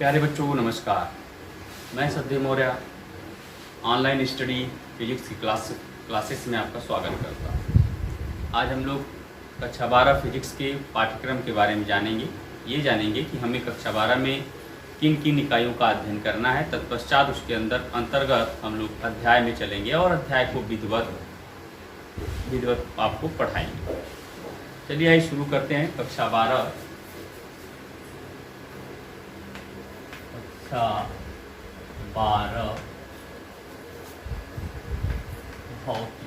प्यारे बच्चों को नमस्कार। मैं सद्देव मौर्य ऑनलाइन स्टडी फिजिक्स की क्लासेस में आपका स्वागत करता हूँ। आज हम लोग कक्षा 12 फिजिक्स के पाठ्यक्रम के बारे में जानेंगे। ये जानेंगे कि हमें कक्षा 12 में किन किन इकाइयों का अध्ययन करना है। तत्पश्चात उसके अंतर्गत हम लोग अध्याय में चलेंगे और अध्याय को विधिवत आपको पढ़ाएंगे। चलिए आइए शुरू करते हैं। कक्षा 12 भौतिकी।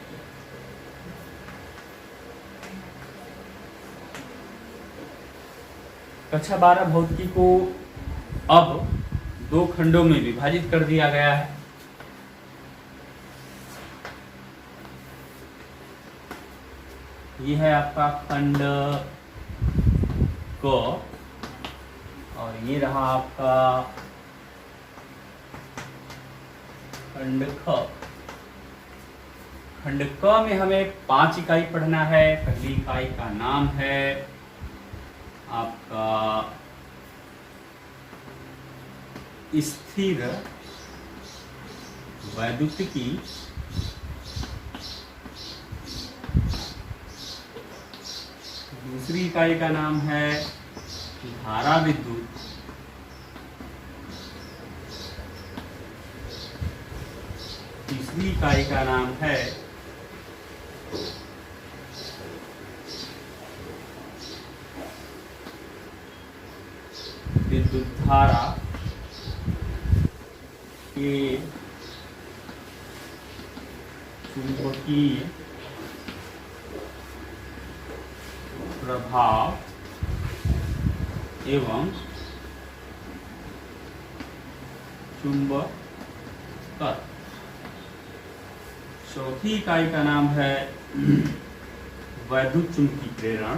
कक्षा 12 भौतिकी को अब 2 खंडों में विभाजित कर दिया गया है। ये है आपका खंड क और ये रहा आपका खंड ख। खंड क में हमें 5 इकाई पढ़ना है। पहली इकाई का नाम है आपका स्थिर वैद्युतिकी। दूसरी इकाई का नाम है धारा विद्युत। तीसरी इकाई का नाम है विद्युत धारा के चुंबकीय प्रभाव एवं चुंबकत्व। चौथी इकाई का नाम है वैद्युत चुंबकीय प्रेरण।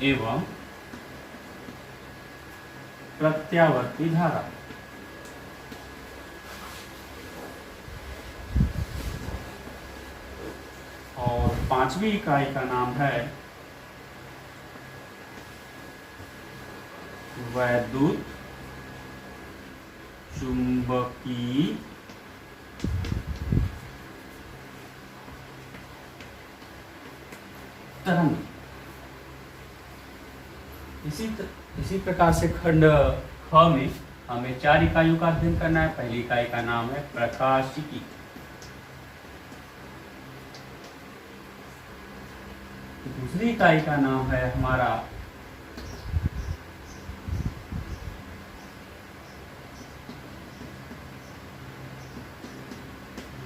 एवं प्रत्यावर्ती धारा। और 5वीं इकाई का नाम है वैद्युत चुंबकीय तरंग। इसी प्रकार से खंड ख में हमें 4 इकाइयों का अध्ययन करना है। पहली इकाई का नाम है प्रकाशिकी। दूसरी इकाई का नाम है हमारा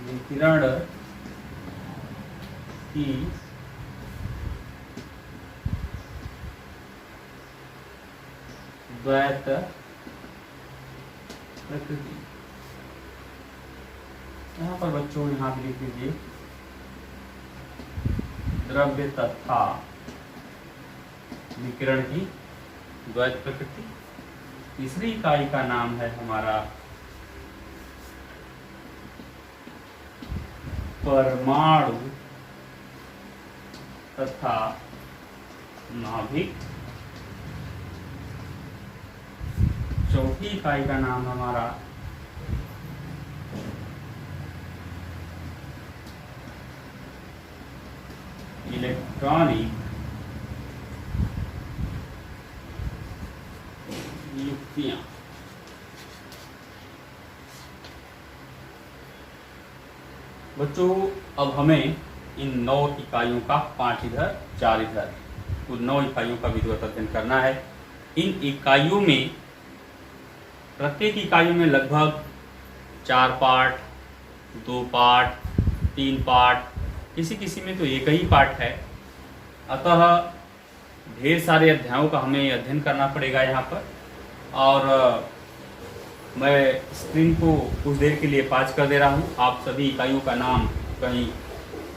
विकिरण की द्वैत प्रकृति। यहाँ पर बच्चों यहाँ पे लिख लीजिए द्रव्य तथा विकिरण की द्वैत प्रकृति। तीसरी इकाई का नाम है हमारा परमाणु तथा नाभिक। चौथी इकाई का नाम हमारा इलेक्ट्रॉनिक युक्तियां। बच्चों अब हमें इन 9 इकाइयों का 5 इधर 4 इधर कुल 9 इकाइयों का विधिवत अध्ययन करना है। इन इकाइयों में प्रत्येक इकाइयों में लगभग 4 पार्ट, 2 पार्ट, 3 पार्ट, किसी में तो एक ही पार्ट है। अतः ढेर सारे अध्यायों का हमें अध्ययन करना पड़ेगा यहाँ पर। और मैं स्क्रीन को कुछ देर के लिए पाज कर दे रहा हूँ। आप सभी इकाइयों का नाम कहीं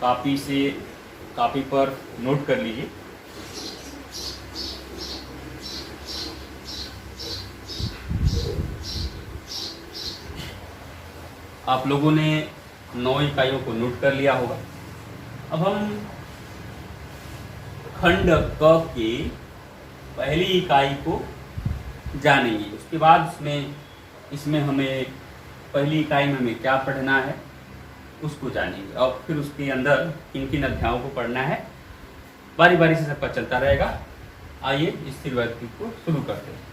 कापी पर नोट कर लीजिए। आप लोगों ने 9 इकाइयों को नोट कर लिया होगा। अब हम खंड क की पहली इकाई को जानेंगे। उसके बाद इसमें हमें पहली इकाई में हमें क्या पढ़ना है उसको जानेंगे, और फिर उसके अंदर किन किन अध्यायों को पढ़ना है बारी बारी से सबका चलता रहेगा। आइए स्थिर वैद्युतिकी को शुरू करते हैं।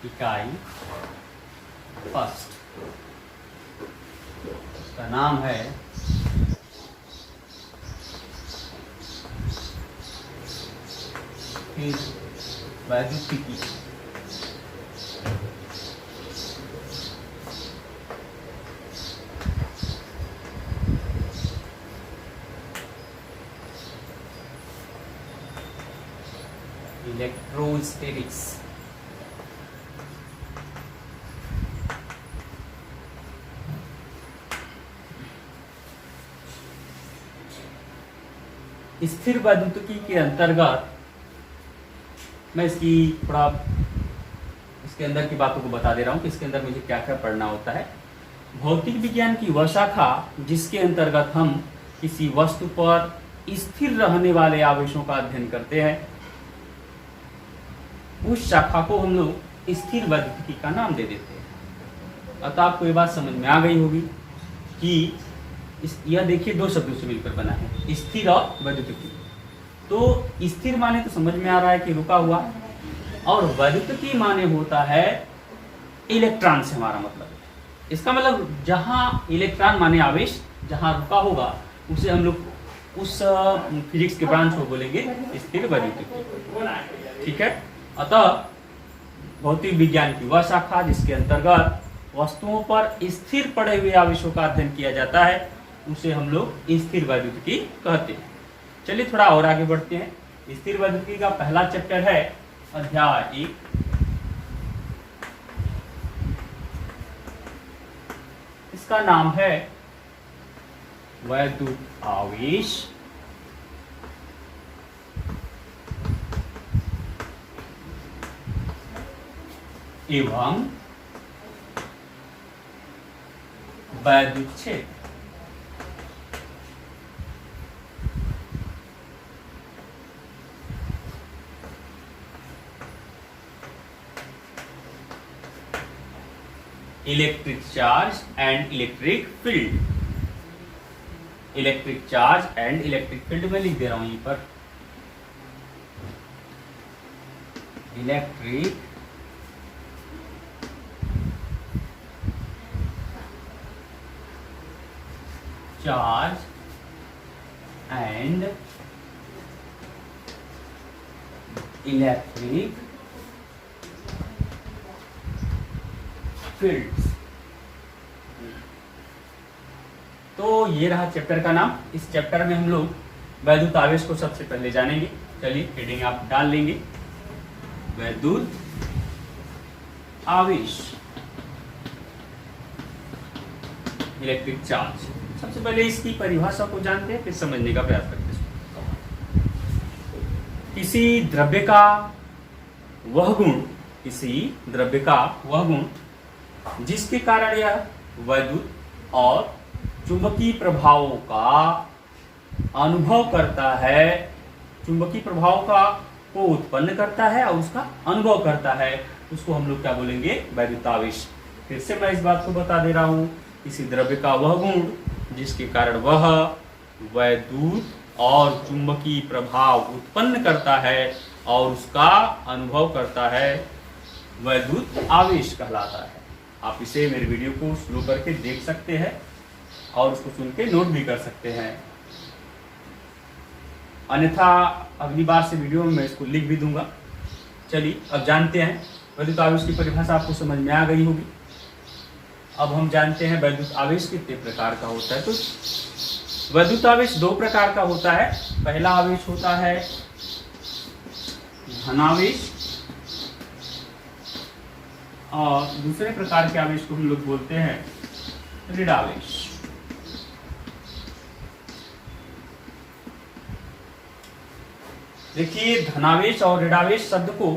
इकाई फर्स्ट, इसका नाम है स्थिर वैद्युतिकी। इलेक्ट्रोस्टैटिक्स। स्थिर वैद्युतिकी के अंतर्गत मैं इसके अंदर की बातों को बता दे रहा हूँ कि इसके अंदर मुझे क्या क्या पढ़ना होता है। भौतिक विज्ञान की वह शाखा जिसके अंतर्गत हम किसी वस्तु पर स्थिर रहने वाले आवेशों का अध्ययन करते हैं, उस शाखा को हम लोग स्थिर वैद्युतिकी का नाम दे देते हैं। अतः आपको ये बात समझ में आ गई होगी कि यह देखिए 2 शब्दों से मिलकर बना है, स्थिर और वैद्युतिकी। तो स्थिर माने तो समझ में आ रहा है कि रुका हुआ, और वैद्युतिकी माने होता है इलेक्ट्रॉन से हमारा मतलब। इसका मतलब जहां इलेक्ट्रॉन माने आवेश जहां रुका होगा उसे हम लोग उस फिजिक्स के ब्रांच को बोलेंगे स्थिर वैद्युतिकी। ठीक है। अतः भौतिक विज्ञान की वह शाखा जिसके अंतर्गत वस्तुओं पर स्थिर पड़े हुए आवेशों का अध्ययन किया जाता है उसे हम लोग स्थिर वैद्युतिकी कहते हैं। चलिए थोड़ा और आगे बढ़ते हैं। स्थिर वैद्युतिकी का पहला चैप्टर है अध्याय 1। इसका नाम है वैद्युत आवेश एवं वैद्युत क्षेत्र। Electric charge and electric field. Electric charge and electric field में लिख दे रहा हूं यहीं पर। Electric charge and electric fields. तो ये रहा चैप्टर का नाम। इस चैप्टर में हम लोग वैद्युत आवेश को सबसे पहले जानेंगे। चलिए हेडिंग आप डाल लेंगे, वैद्युत आवेश, इलेक्ट्रिक चार्ज। सबसे पहले इसकी परिभाषा को जानते हैं, फिर समझने का प्रयास करते हैं। किसी द्रव्य का वह गुण जिसके कारण यह वैद्युत और चुंबकीय प्रभावों का अनुभव करता है, चुंबकीय प्रभाव को उत्पन्न करता है और उसका अनुभव करता है, उसको हम लोग क्या बोलेंगे? वैद्युत आवेश। फिर से मैं इस बात को बता दे रहा हूं, किसी द्रव्य का वह गुण जिसके कारण वह वैद्युत और चुंबकीय प्रभाव उत्पन्न करता है और उसका अनुभव करता है, वैद्युत आवेश कहलाता है। आप इसे मेरे वीडियो को स्लो करके देख सकते हैं और उसको सुन के नोट भी कर सकते हैं, अन्यथा अगली बार से वीडियो में मैं इसको लिख भी दूंगा। चलिए अब जानते हैं, वैद्युत आवेश की परिभाषा आपको समझ में आ गई होगी। अब हम जानते हैं वैद्युत आवेश कितने प्रकार का होता है। तो वैद्युत आवेश 2 प्रकार का होता है। पहला आवेश होता है धनावेश और दूसरे प्रकार के आवेश को हम लोग बोलते हैं ऋणावेश। देखिए धनावेश और ऋणावेश शब्द को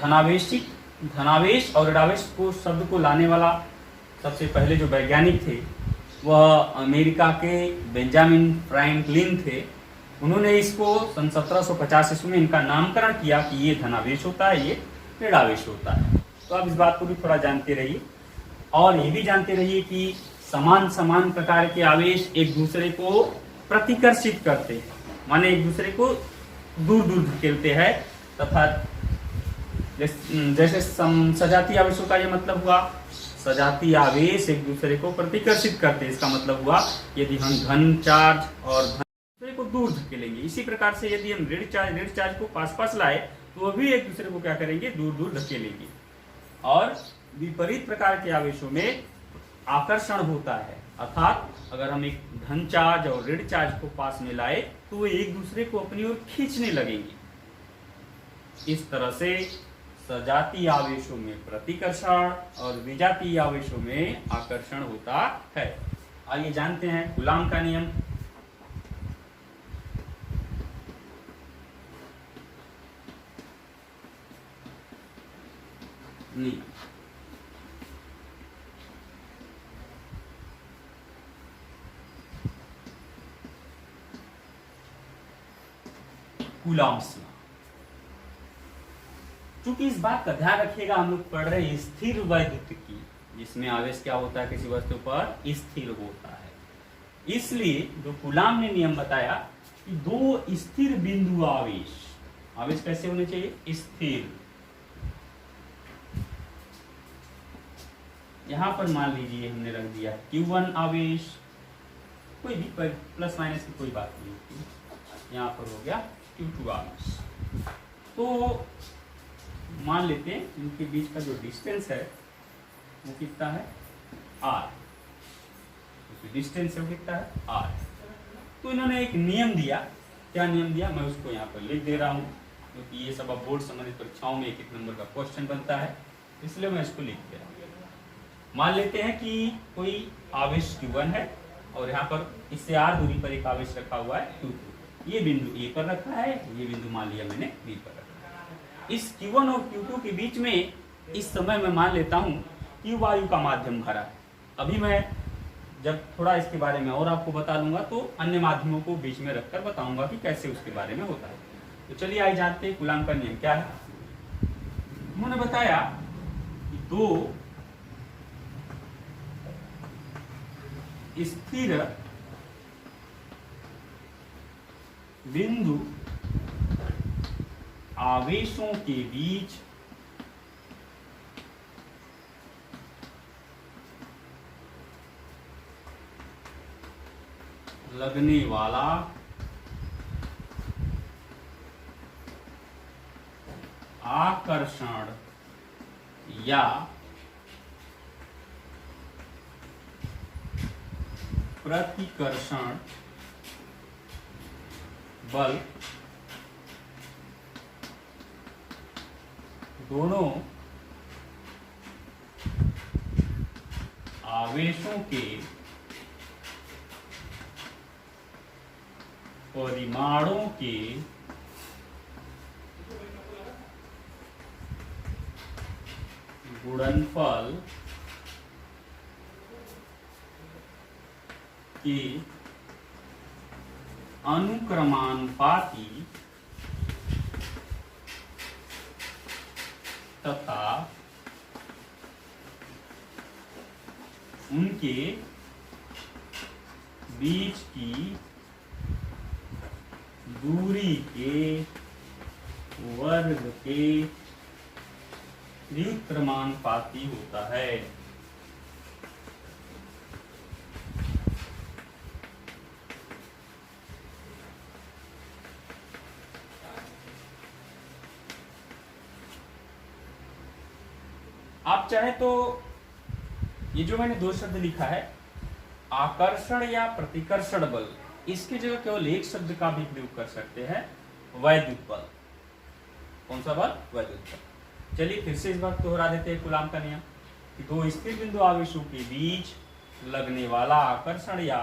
धनावेश और ऋणावेश को शब्द को लाने वाला सबसे पहले जो वैज्ञानिक थे वह अमेरिका के बेंजामिन फ्रैंकलिन थे। उन्होंने इसको सन 1750 ईस्वी में इनका नामकरण किया कि ये धनावेश होता है, ये ऋणावेश होता है। तो आप इस बात को भी थोड़ा जानते रहिए और ये भी जानते रहिए कि समान प्रकार के आवेश एक दूसरे को प्रतिकर्षित करते हैं, माने एक दूसरे को दूर दूर धकेलते हैं, तथा जैसे सजातीय आवेशों का यह मतलब हुआ, सजातीय आवेश एक दूसरे को प्रतिकर्षित करते हैं, इसका मतलब हुआ यदि हम धन चार्ज और धन दूसरे को दूर धकेलेंगे, इसी प्रकार से यदि हम ऋण चार्ज को पास लाए तो वो भी एक दूसरे को क्या करेंगे, दूर दूर धकेलेंगे। और विपरीत प्रकार के आवेशों में आकर्षण होता है, अर्थात अगर हम एक धन चार्ज और ऋण चार्ज को पास में लाए तो वो एक दूसरे को अपनी ओर खींचने लगेंगे। इस तरह से सजातीय आवेशों में प्रतिकर्षण और विजातीय आवेशों में आकर्षण होता है। आइए जानते हैं कूलाम का नियम। Coulombs law. चूंकि इस बात का ध्यान रखिएगा, हम लोग पढ़ रहे हैं स्थिर वैद्युत की, जिसमें आवेश क्या होता है, किसी वस्तु पर स्थिर होता है। इसलिए जो कूलाम ने नियम बताया कि दो स्थिर बिंदु आवेश कैसे होने चाहिए, स्थिर। यहां पर मान लीजिए हमने रख दिया Q1 आवेश, कोई भी प्लस माइनस की कोई बात नहीं होती, यहाँ पर हो गया Q2 आवेश। तो मान लेते हैं इनके बीच का जो डिस्टेंस है वो कितना है, R। डिस्टेंस है वो कितना है, R। तो इन्होंने एक नियम दिया, क्या नियम दिया, मैं उसको यहाँ पर लिख दे रहा हूँ क्योंकि ये सब बोर्ड संबंधित परीक्षाओं में एक नंबर का क्वेश्चन बनता है, इसलिए मैं इसको लिख दे रहा हूँ। मान लेते हैं कि कोई आवेश Q1 है और यहाँ पर इससे R दूरी पर एक आवेश रखा हुआ है Q2। ये बिंदु A पर रखा है, ये बिंदु मान लिया मैंने B पर रखा है। इस Q1 और Q2 के बीच में इस समय मैं मान लेता हूँ कि वायु का माध्यम भरा है। अभी मैं जब थोड़ा इसके बारे में और आपको बता दूंगा तो अन्य माध्यमों को बीच में रखकर बताऊंगा कि कैसे उसके बारे में होता है। तो चलिए आइए जानते हैं कूलाम का नियम क्या है। उन्होंने बताया कि दो स्थिर बिंदु आवेशों के बीच लगने वाला आकर्षण या प्रतिकर्षण बल दोनों आवेशों के परिमाणों के गुणनफल के अनुक्रमानुपाती तथा उनके बीच की दूरी के वर्ग के व्युत्क्रमानुपाती होता है। आप चाहे तो ये जो मैंने दो शब्द लिखा है आकर्षण या प्रतिकर्षण बल, इसकी जगह केवल एक शब्द का भी प्रयोग कर सकते हैं, वैद्युत बल। कौन सा बल? वैद्युत बल। चलिए फिर से इस बात को दोहरा देते हैं कूलाम का नियम कि दो स्थिर बिंदु आवेशों के बीच लगने वाला आकर्षण या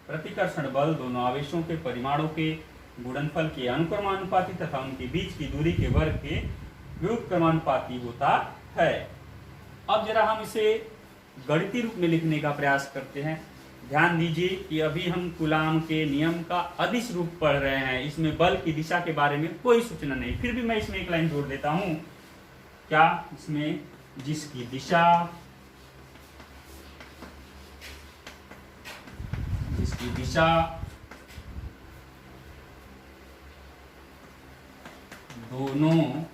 प्रतिकर्षण बल दोनों आवेशों के परिमाणों के गुणनफल के अनुक्रमानुपाती तथा उनके बीच की दूरी के वर्ग के व्युत्क्रमानुपाती होता है। अब जरा हम इसे गणितीय रूप में लिखने का प्रयास करते हैं। ध्यान दीजिए कि अभी हम कूलाम के नियम का अदिश रूप पढ़ रहे हैं, इसमें बल की दिशा के बारे में कोई सूचना नहीं। फिर भी मैं इसमें एक लाइन जोड़ देता हूं, क्या? इसमें जिसकी दिशा दोनों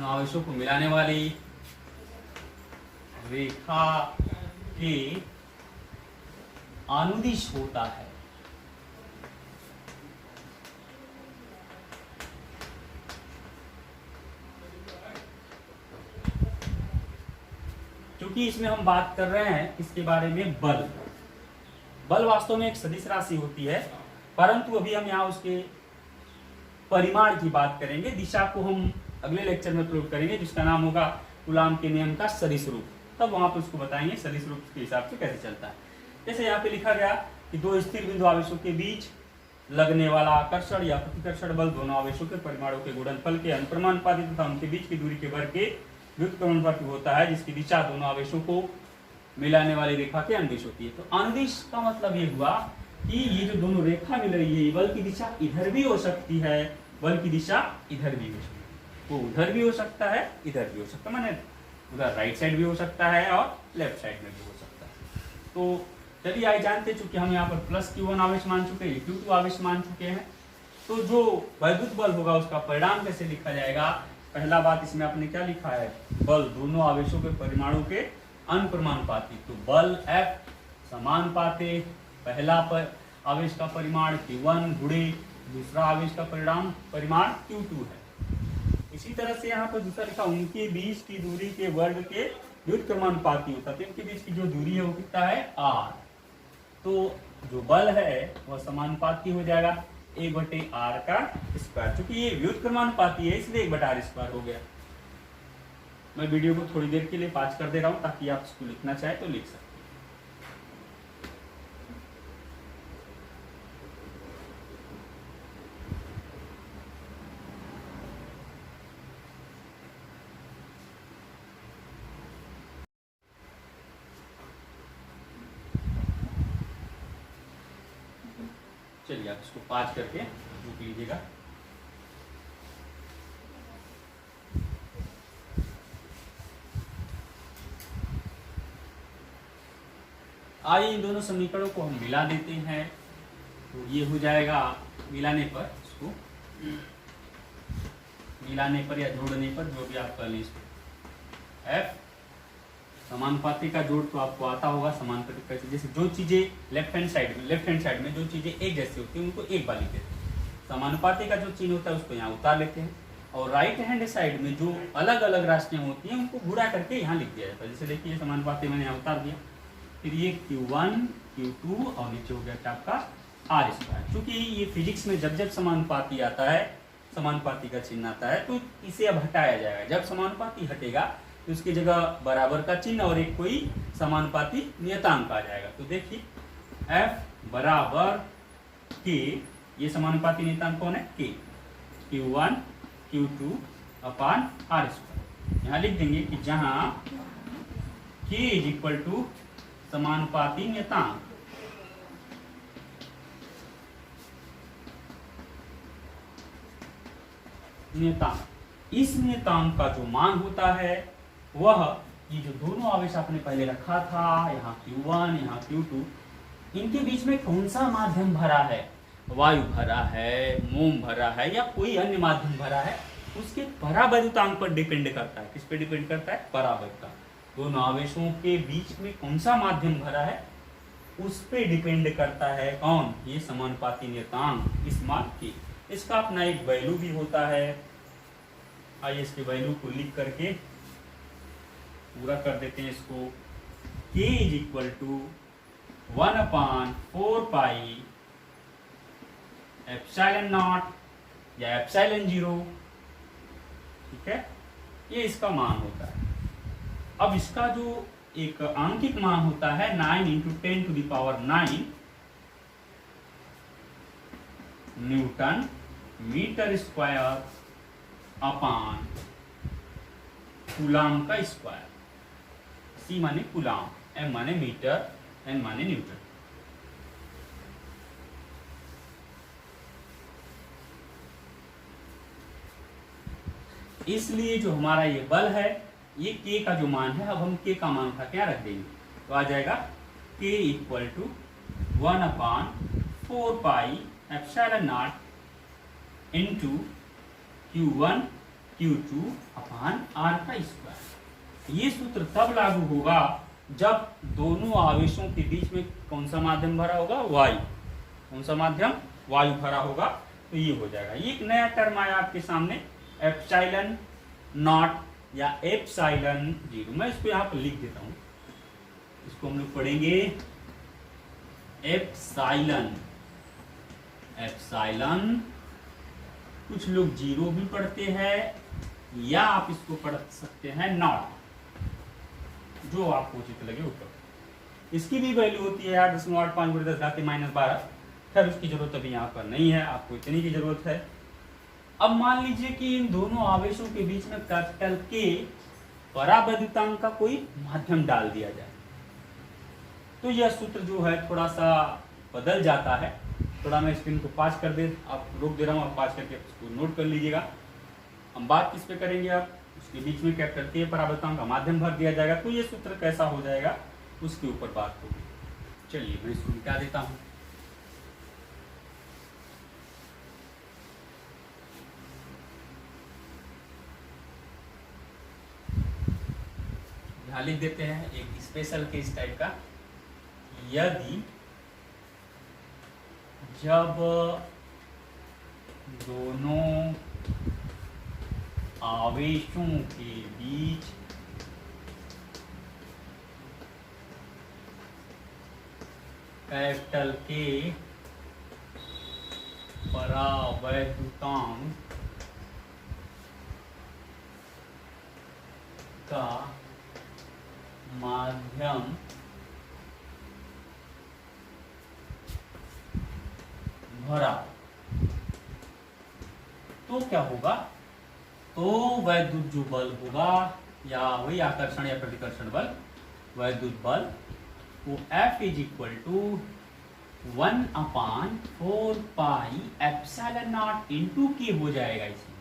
आवेशों को मिलाने वाली रेखा के अनुदिश होता है। क्योंकि इसमें हम बात कर रहे हैं किसके बारे में? बल वास्तव में एक सदिश राशि होती है, परंतु अभी हम यहाँ उसके परिमाण की बात करेंगे। दिशा को हम अगले लेक्चर में प्रयोग करेंगे, जिसका नाम होगा कूलाम के नियम का सदिश रूप। तब वहां पर उसको बताएंगे सदिश रूप के हिसाब से कैसे चलता है। जैसे यहाँ पे लिखा गया कि दो स्थिर बिंदु आवेशों के बीच लगने वाला आकर्षण या प्रतिकर्षण बल दोनों आवेशों के परिमाणों के गुणनफल के अनुक्रमानुपाती तथा उनके बीच की दूरी के वर्ग के व्युत्क्रमानुपाती होता है, जिसकी दिशा दोनों आवेशों को मिलाने वाली रेखा के अनुदिश होती है। तो अनुदिश का मतलब ये हुआ कि ये जो दोनों रेखा मिल रही है, बल की दिशा इधर भी हो सकती है, बल की दिशा इधर भी हो सकती है, वो उधर भी हो सकता है, इधर भी हो सकता है, माने उधर राइट साइड भी हो सकता है और लेफ्ट साइड में भी हो सकता है। तो चलिए आइए जानते, चूंकि हम यहाँ पर प्लस Q1 आवेश मान चुके हैं, Q2 आवेश मान चुके हैं, तो जो वैद्युत बल होगा उसका परिणाम कैसे लिखा जाएगा? पहला बात इसमें आपने क्या लिखा है? बल दोनों आवेशों के परिमाणों के अनुक्रमानुपाती। तो बल F समानुपाते पहला आवेश का परिमाण Q1 गुणे दूसरा आवेश का परिमाण Q2 है। इसी तरह से यहाँ पर दूसरा लिखा, उनके बीच की दूरी के वर्ग के व्युत्क्रमानुपाती होता है। तो इनके बीच की जो दूरी है वो कितना है? R। तो जो बल है वह समानुपाती हो जाएगा 1/r का स्क्वायर। चूंकि ये व्युत्क्रमानुपाती है इसलिए 1/r स्क्वायर हो गया। मैं वीडियो को थोड़ी देर के लिए पाज कर दे रहा हूं ताकि आप इसको लिखना चाहे तो लिख सकते। चलिए आप इसको पाज करके लिख लीजिएगा। आइए इन दोनों समीकरणों को हम मिला देते हैं। तो ये हो जाएगा मिलाने पर, इसको मिलाने पर या जोड़ने पर, जो भी आप कर लें इसको। F समानुपाती का जोड़ तो आपको आता होगा। समानुपाती कैसे? जैसे जो चीजें लेफ्ट हैंड साइड में जो चीजें एक जैसी होती है उनको एक बार लिखते हैं। समानुपाती का जो चिन्ह होता है उसको यहाँ उतार लेते हैं, और राइट हैंड साइड में जो अलग अलग राशियां होती हैं उनको घुरा करके यहाँ लिख दिया जाता है। जैसे देखिए समानुपाती मैंने यहाँ उतार दिया, फिर ये Q1 Q2 और नीचे हो गया क्या आपका R स्क्वायर। क्योंकि ये फिजिक्स में जब जब समानुपाती आता है, समानुपाती का चिन्ह आता है, तो इसे अब हटाया जाएगा। जब समानुपाती हटेगा तो उसकी जगह बराबर का चिन्ह और एक कोई समानुपाती नियतांक आ जाएगा। तो देखिए F बराबर K, ये समानुपाती नियतांक कौन है? K, Q1 Q2 upon R square. यहाँ लिख देंगे कि जहां K इज इक्वल टू समानुपाती नियतांक, इस नियतांक का जो मान होता है वह, ये जो दोनों आवेश आपने पहले रखा था, यहाँ Q1 यहाँ Q2, इनके बीच में कौन सा माध्यम भरा है? वायु भरा है, मोम भरा है, या कोई अन्य माध्यम भरा है, उसके परावैद्युतांक पर डिपेंड करता है। किस पे डिपेंड करता है? परावैद्युतांक। दोनों आवेशों के बीच में कौन सा माध्यम भरा है उस पे डिपेंड करता है कौन, ये समानुपाती नियतांक इस मान की। इसका अपना एक वैल्यू भी होता है। आइए इसके वैल्यू को लिख करके पूरा कर देते हैं इसको। K is equal to 1/4 epsilon naught या एप्सिलॉन 0, ठीक है, ये इसका मान होता है। अब इसका जो एक आंकिक मान होता है 9 × 10⁹ newton metre square upon coulomb का स्क्वायर। C माने कूलाम, M माने मीटर, N माने न्यूटन। इसलिए जो हमारा ये बल है, ये K का जो मान है, अब हम K का मान उठा क्या रख देंगे तो आ जाएगा K equal to 1/4 epsilon naught into Q1 Q2 upon R का स्क्वायर। ये सूत्र तब लागू होगा जब दोनों आवेशों के बीच में कौन सा माध्यम भरा होगा, वायु। कौन सा माध्यम, वायु भरा होगा, तो ये हो जाएगा। ये एक नया टर्म आया आपके सामने, एप्सिलॉन नॉट या एप्सिलॉन 0। मैं इसको यहाँ पर लिख देता हूँ, इसको हम लोग पढ़ेंगे एप्सिलॉन। एप्सिलॉन कुछ लोग 0 भी पढ़ते हैं या आप इसको पढ़ सकते हैं नॉट, जो आपको उचित लगे वो करो। इसकी भी वैल्यू होती है 8.85 × 10⁻12। खैर उसकी जरूरत अभी यहाँ पर नहीं है, आपको इतनी की जरूरत है। अब मान लीजिए कि इन दोनों आवेशों के बीच में कैपिटल के परावैद्युतांक का कोई माध्यम डाल दिया जाए, तो यह सूत्र जो है थोड़ा सा बदल जाता है। थोड़ा मैं स्क्रीन को पास कर दे, आप रोक दे रहा हूँ, आप पास करके इसको नोट कर लीजिएगा। हम बात किस पे करेंगे, आप उसके बीच में कैपिटल के परावैद्युतांक का माध्यम भर दिया जाएगा, तो ये सूत्र कैसा हो जाएगा उसके ऊपर बात होगी। चलिए मैं इसको मिटा देता हूँ। यहाँ लिख देते हैं एक स्पेशल केस टाइप का। यदि जब दोनों आवेशों के बीच कैपिटल के परावैद्युतांक का माध्यम भरा, तो क्या होगा, तो वैद्युत जो बल होगा या वही आकर्षण या प्रतिकर्षण बल, वैद्युत बल वो F is equal to 1/4 epsilon naught into K हो जाएगा। इसमें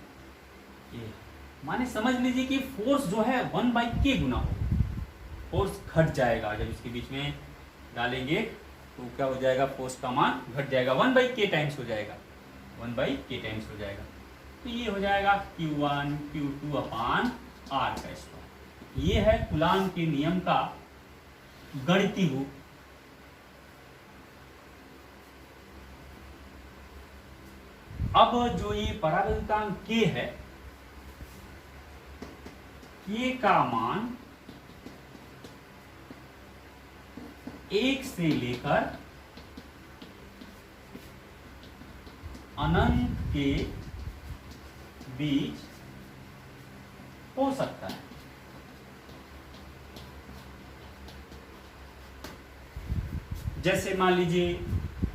ये माने समझ लीजिए कि फोर्स जो है 1/K गुना हो, फोर्स घट जाएगा जब इसके बीच में डालेंगे तो क्या हो जाएगा, फोर्स का मान घट जाएगा, 1/K टाइम्स हो जाएगा, 1/K टाइम्स हो जाएगा। तो ये हो जाएगा Q1 Q2 अपान R का स्क्वायर। ये है कूलाम के नियम का गणितीय रूप। अब जो ये परावैद्युतांक K है, K का मान 1 से लेकर अनंत के बीच हो सकता है। जैसे मान लीजिए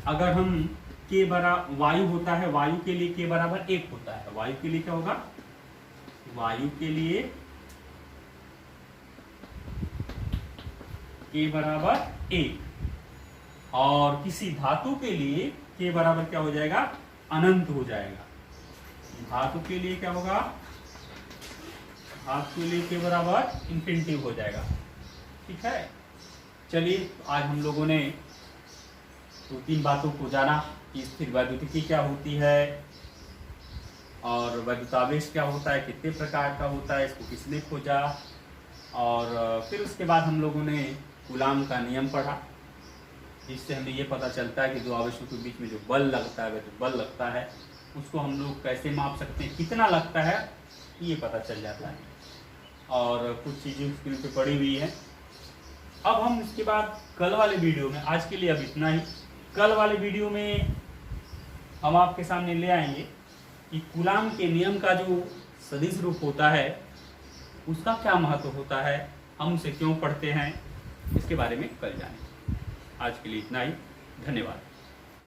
अगर हम K बराबर वायु होता है, वायु के लिए K बराबर 1 होता है। वायु के लिए क्या होगा, वायु के लिए K बराबर 1, और किसी धातु के लिए K बराबर क्या हो जाएगा, अनंत हो जाएगा। धातु के लिए क्या होगा, धातु के लिए K बराबर इंफिनिटी हो जाएगा। ठीक है, चलिए आज हम लोगों ने तो 3 बातों को जाना कि स्थिर वैद्युतिकी क्या होती है और वैद्युतावेश क्या होता है, कितने प्रकार का होता है, इसको किसने खोजा, और फिर उसके बाद हम लोगों ने कूलाम का नियम पढ़ा, जिससे हमें ये पता चलता है कि दो आवेशों के बीच में जो बल लगता है, जो बल लगता है उसको हम लोग कैसे माप सकते हैं, कितना लगता है ये पता चल जाता है। और कुछ चीज़ें स्क्रीन पे पड़ी हुई है। अब हम इसके बाद कल वाले वीडियो में, आज के लिए अब इतना ही, कल वाले वीडियो में हम आपके सामने ले आएंगे कि कूलाम के नियम का जो सदिश रूप होता है उसका क्या महत्व होता है, हम उसे क्यों पढ़ते हैं, इसके बारे में कल जानेंगे। आज के लिए इतना ही, धन्यवाद।